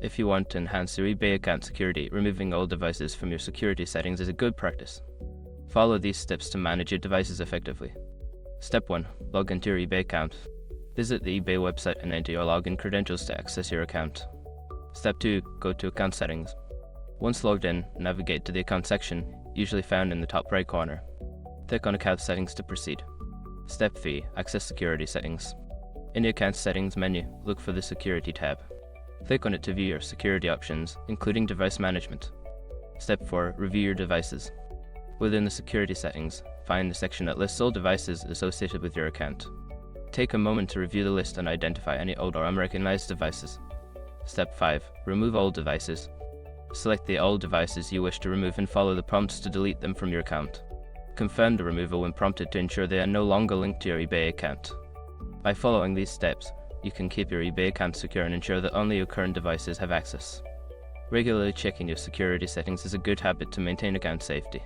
If you want to enhance your eBay account security, removing old devices from your security settings is a good practice. Follow these steps to manage your devices effectively. Step 1. Log into your eBay account. Visit the eBay website and enter your login credentials to access your account. Step 2. Go to Account Settings. Once logged in, navigate to the Account section, usually found in the top right corner. Click on Account Settings to proceed. Step 3. Access Security Settings. In the Account Settings menu, look for the Security tab. Click on it to view your security options, including device management. Step 4. Review your devices. Within the security settings, find the section that lists all devices associated with your account. Take a moment to review the list and identify any old or unrecognized devices. Step 5. Remove old devices. Select the old devices you wish to remove and follow the prompts to delete them from your account. Confirm the removal when prompted to ensure they are no longer linked to your eBay account. By following these steps, you can keep your eBay account secure and ensure that only your current devices have access. Regularly checking your security settings is a good habit to maintain account safety.